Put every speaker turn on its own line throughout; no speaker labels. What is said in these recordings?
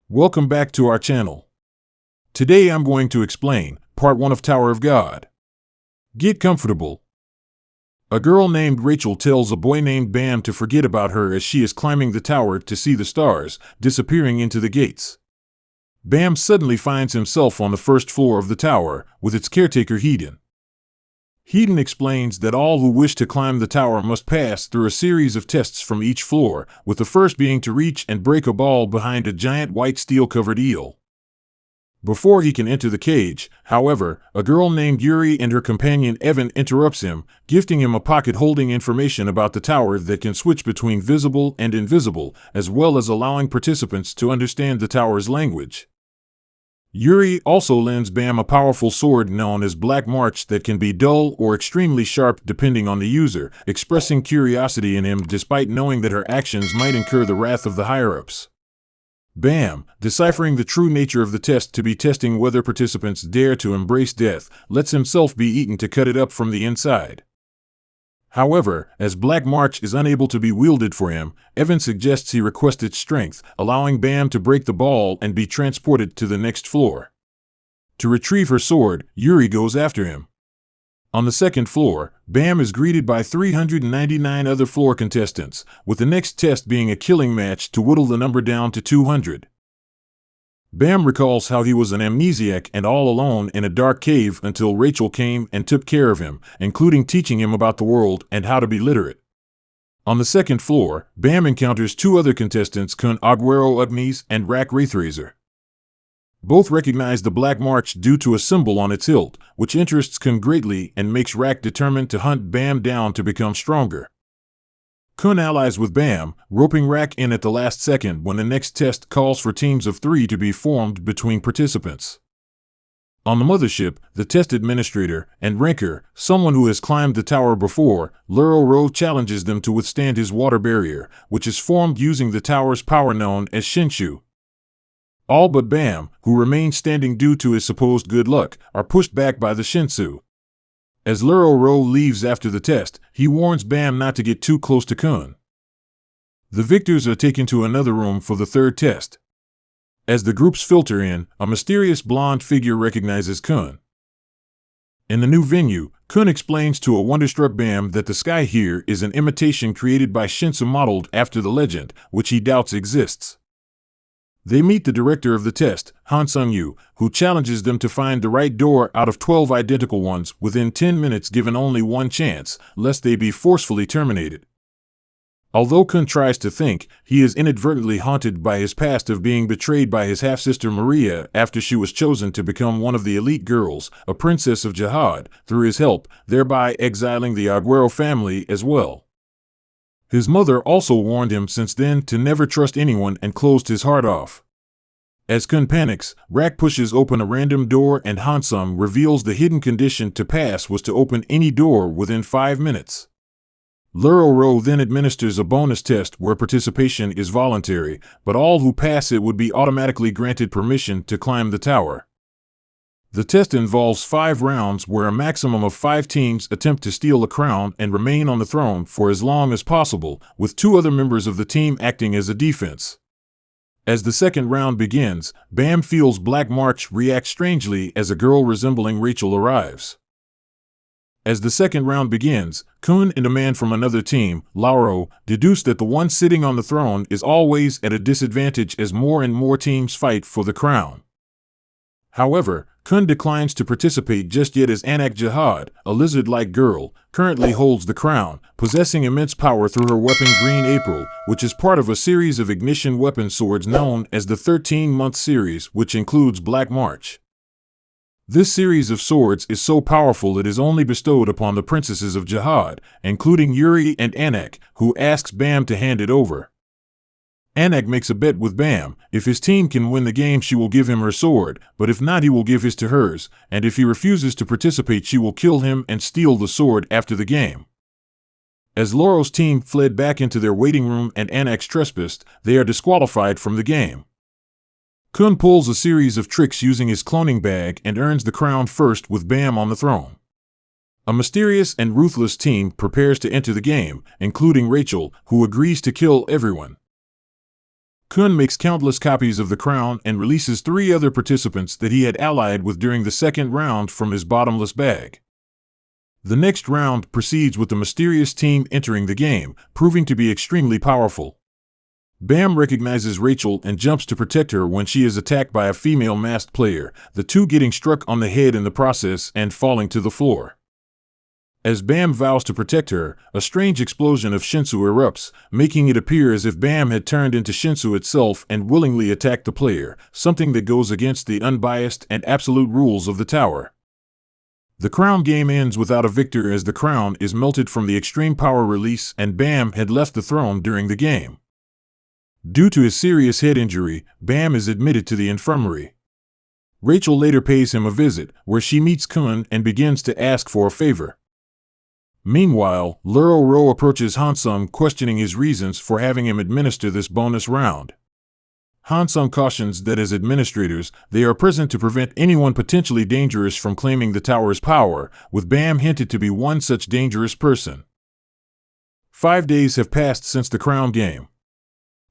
Welcome back to our channel. Today I'm going to explain Part 1 of Tower of God. Get comfortable. A girl named Rachel tells a boy named Bam to forget about her as she is climbing the tower to see the stars, disappearing into the gates. Bam suddenly finds himself on the first floor of the tower, with its caretaker Hedon. Hedon explains that all who wish to climb the tower must pass through a series of tests from each floor, with the first being to reach and break a ball behind a giant white steel-covered eel. Before he can enter the cage, however, a girl named Yuri and her companion Evan interrupts him, gifting him a pocket holding information about the tower that can switch between visible and invisible, as well as allowing participants to understand the tower's language. Yuri also lends Bam a powerful sword known as Black March that can be dull or extremely sharp depending on the user, expressing curiosity in him despite knowing that her actions might incur the wrath of the higher-ups. Bam, deciphering the true nature of the test to be testing whether participants dare to embrace death, lets himself be eaten to cut it up from the inside. However, as Black March is unable to be wielded for him, Evan suggests he request its strength, allowing Bam to break the ball and be transported to the next floor. To retrieve her sword, Yuri goes after him. On the second floor, Bam is greeted by 399 other floor contestants, with the next test being a killing match to whittle the number down to 200. Bam recalls how he was an amnesiac and all alone in a dark cave until Rachel came and took care of him, including teaching him about the world and how to be literate. On the second floor, Bam encounters two other contestants, Kun Aguero Ugnis and Rak Wraithrazer. Both recognize the Black March due to a symbol on its hilt, which interests Kun greatly and makes Rak determined to hunt Bam down to become stronger. Kun allies with Bam, roping Rak in at the last second when the next test calls for teams of 3 to be formed between participants. On the mothership, the test administrator and ranker, someone who has climbed the tower before, Luro challenges them to withstand his water barrier, which is formed using the tower's power known as Shinshu. All but Bam, who remains standing due to his supposed good luck, are pushed back by the Shinsu. As Luro leaves after the test, he warns Bam not to get too close to Kun. The victors are taken to another room for the third test. As the groups filter in, a mysterious blonde figure recognizes Kun. In the new venue, Kun explains to a wonderstruck Bam that the sky here is an imitation created by Shinsu modeled after the legend, which he doubts exists. They meet the director of the test, Han Sung-yu, who challenges them to find the right door out of 12 identical ones within 10 minutes given only one chance, lest they be forcefully terminated. Although Kun tries to think, he is inadvertently haunted by his past of being betrayed by his half-sister Maria after she was chosen to become one of the elite girls, a princess of jihad, through his help, thereby exiling the Aguero family as well. His mother also warned him since then to never trust anyone and closed his heart off. As Kun panics, Rak pushes open a random door and Hansung reveals the hidden condition to pass was to open any door within 5 minutes. Luro then administers a bonus test where participation is voluntary, but all who pass it would be automatically granted permission to climb the tower. The test involves 5 rounds where a maximum of 5 teams attempt to steal a crown and remain on the throne for as long as possible, with 2 other members of the team acting as a defense. As the second round begins, Bam feels Black March react strangely as a girl resembling Rachel arrives. As the second round begins, Kun and a man from another team, Lauro, deduce that the one sitting on the throne is always at a disadvantage as more and more teams fight for the crown. However, Kun declines to participate just yet as Anak Jihad, a lizard-like girl, currently holds the crown, possessing immense power through her weapon Green April, which is part of a series of ignition weapon swords known as the 13-month series, which includes Black March. This series of swords is so powerful it is only bestowed upon the princesses of Jihad, including Yuri and Anak, who asks Bam to hand it over. Anak makes a bet with Bam. If his team can win the game, she will give him her sword, but if not, he will give his to hers, and if he refuses to participate, she will kill him and steal the sword after the game. As Luro's team fled back into their waiting room and Anak's trespassed, they are disqualified from the game. Kun pulls a series of tricks using his cloning bag and earns the crown first with Bam on the throne. A mysterious and ruthless team prepares to enter the game, including Rachel, who agrees to kill everyone. Kun makes countless copies of the crown and releases 3 other participants that he had allied with during the second round from his bottomless bag. The next round proceeds with the mysterious team entering the game, proving to be extremely powerful. Bam recognizes Rachel and jumps to protect her when she is attacked by a female masked player, the two getting struck on the head in the process and falling to the floor. As Bam vows to protect her, a strange explosion of Shinsu erupts, making it appear as if Bam had turned into Shinsu itself and willingly attacked the player, something that goes against the unbiased and absolute rules of the tower. The crown game ends without a victor as the crown is melted from the extreme power release and Bam had left the throne during the game. Due to his serious head injury, Bam is admitted to the infirmary. Rachel later pays him a visit, where she meets Kun and begins to ask for a favor. Meanwhile, Luro Ro approaches Hansung questioning his reasons for having him administer this bonus round. Hansung cautions that as administrators, they are present to prevent anyone potentially dangerous from claiming the tower's power, with Bam hinted to be one such dangerous person. 5 days have passed since the crown game.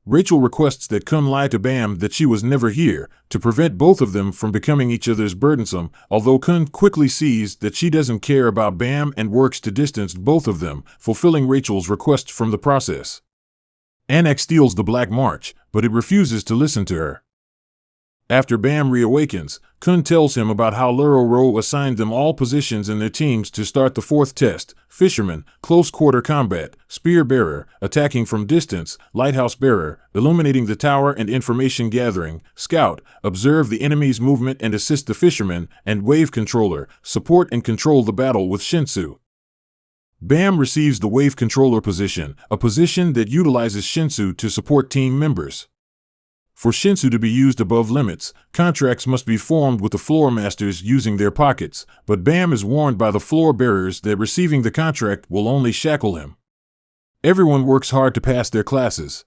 Rachel requests that Kun lie to Bam that she was never here, to prevent both of them from becoming each other's burdensome, although Kun quickly sees that she doesn't care about Bam and works to distance both of them, fulfilling Rachel's request from the process. Anak steals the Black March, but it refuses to listen to her. After Bam reawakens, Kun tells him about how Luro Ro assigned them all positions in their teams to start the 4th test: Fisherman, Close Quarter Combat, Spear Bearer, Attacking from Distance, Lighthouse Bearer, Illuminating the Tower and Information Gathering, Scout, Observe the enemy's movement and assist the Fisherman, and Wave Controller, Support and control the battle with Shinsu. Bam receives the Wave Controller position, a position that utilizes Shinsu to support team members. For Shinsu to be used above limits, contracts must be formed with the floor masters using their pockets, but Bam is warned by the floor bearers that receiving the contract will only shackle him. Everyone works hard to pass their classes.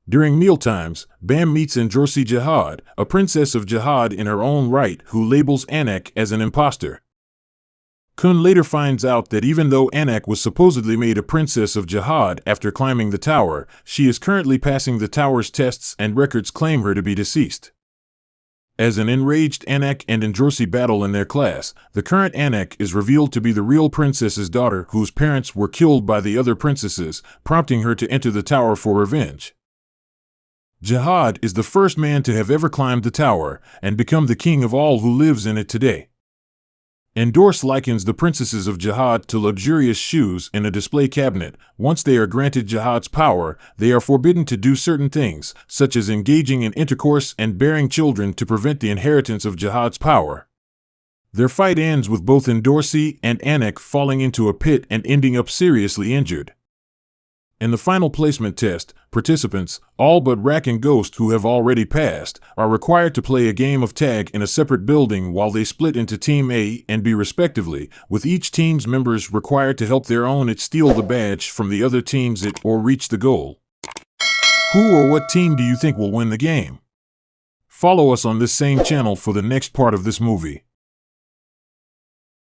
During mealtimes, Bam meets Endorsi Jihad, a princess of Jihad in her own right, who labels Anak as an imposter. Kun later finds out that even though Anak was supposedly made a princess of Jihad after climbing the tower, she is currently passing the tower's tests and records claim her to be deceased. As an enraged Anak and Endorsi battle in their class, the current Anak is revealed to be the real princess's daughter whose parents were killed by the other princesses, prompting her to enter the tower for revenge. Jihad is the first man to have ever climbed the tower and become the king of all who lives in it today. Endorse likens the princesses of Jihad to luxurious shoes in a display cabinet. Once they are granted Jihad's power, they are forbidden to do certain things, such as engaging in intercourse and bearing children to prevent the inheritance of Jihad's power. Their fight ends with both Endorsi and Anak falling into a pit and ending up seriously injured. In the final placement test, participants, all but Rack and Ghost who have already passed, are required to play a game of tag in a separate building while they split into Team A and B respectively, with each team's members required to help their own it steal the badge from the other team's it or reach the goal. Who or what team do you think will win the game? Follow us on this same channel for the next part of this movie.